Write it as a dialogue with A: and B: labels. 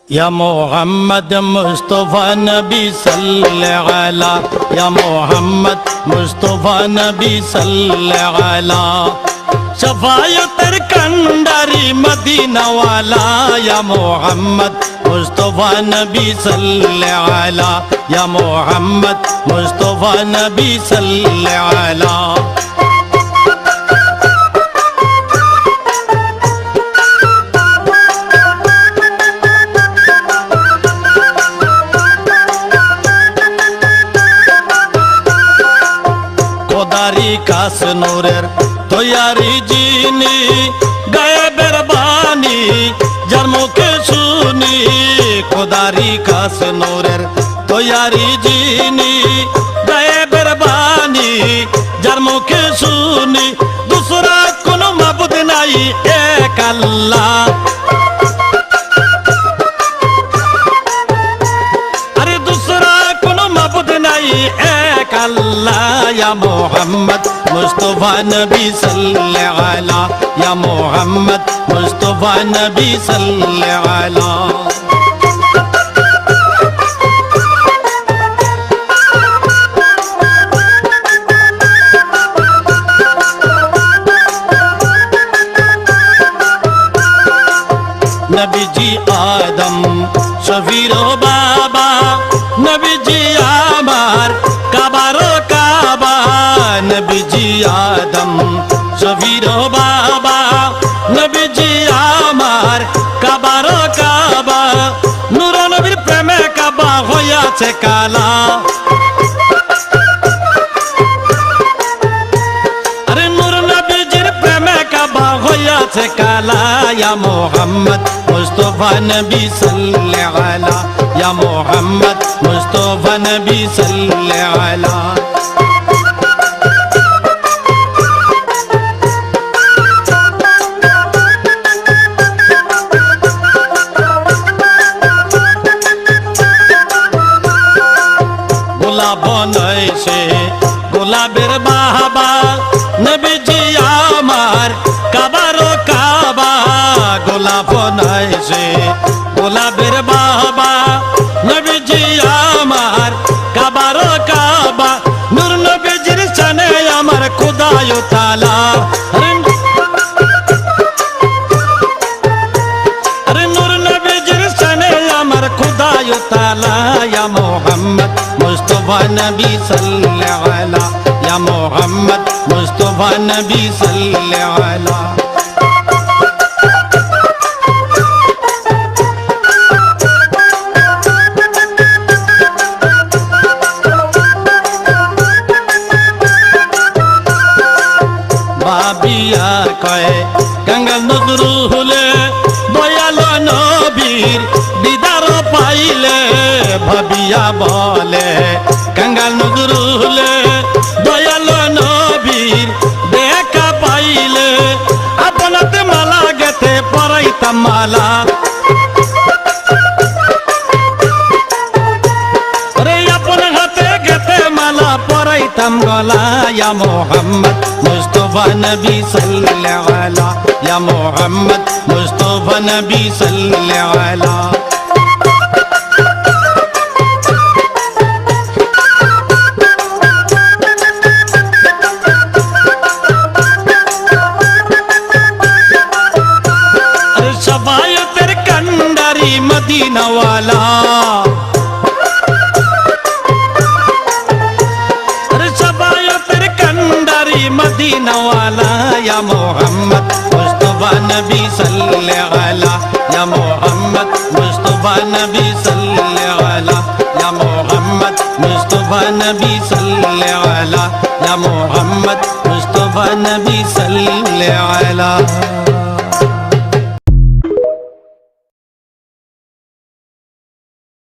A: या मोहम्मद मुस्तफ़ा नबी सल्लल्लाहु अलैहि या मोहम्मद मुस्तफ़ा नबी सल्लल्लाहु अलैहि शफायतर कंडारी मदीना वाला या मोहम्मद मुस्तफ़ा नबी सल्लल्लाहु अलैहि या मोहम्मद मुस्तफ़ा नबी सल्लल्लाहु अलैहि খোদারি কাস নূরের তৈয়ারি জিনি গায়েবের বাণী যার মুখে শুনি খোদারি কাস নূরের তৈয়ারি জিনি গায়েবের বাণী যার মুখে শুনি দুসরা কোনো মাবুদ নাই এক আল্লাহ अल्लाह या मोहम्मद मुस्तफ़ा नबी सल्लल्लाहु अलैहि या मोहम्मद मुस्तफ़ा नबी सल्लल्लाहु अलैहि नबी जी आदम शफीरो बाबा नबी जी आमार काबारो काबा नबी जी आदम शफीरो बाबा नबी जी आमार काबारो काबा नूर नबीर प्रेमे काबा होयाছে काला अरे नूर नबीजिर प्रेमे काबा होयाছে काला या मोहम्मद मुस्तफ़ा नबी सल्लल्लाहु अलैहि या मोहम्मद मुस्तफ़ा नबी सल्लल्लाहु अलैहि गोलाब बनैছে গোলাপের বাবা নবীজি আমার কাবারো কাবা গোলাপ बनैছে গোলাপের বাবা নবীজি আমার কাবারো কাবা নূর নবীজির শানে আমার খোদায় তাআলা अरे नूर नबीजिर शाने আমার খোদায় তাআলা या मोहम्मद मुस्तफ़ा नबी सल्लल्लाहु अलैहि या मोहम्मद मुस्तफ़ा नबी सल्लल्लाहु अलैहि বাবিয়া কয় গঙ্গা নজরু হলে দয়াল নবীর দিদার পাইলে ভাবিয়া বলে গঙ্গা নজরু হলে দয়াল নবীর দেখা পাইলে আপনাতে মালা গেতে পরাইতাম মালা अरे अपन हाथे गते माला पराइताम गला या मोहम्मद मुस्तफ़ा नबी सल्लल्लाहु अलैहि या मोहम्मद मुस्तफ़ा नबी सल्लल्लाहु अलैहि अरे शफायतेर कंडारी मदीना वाला मदीना वाला या मोहम्मद मुस्तफ़ा नबी सल्लल्लाहु अलैहि या मोहम्मद मुस्तफ़ा नबी सल्लल्लाहु अलैहि या मोहम्मद मुस्तफ़ा नबी सल्लल्लाहु अलैहि या मोहम्मद मुस्तफ़ा नबी सल्लल्लाहु अलैहि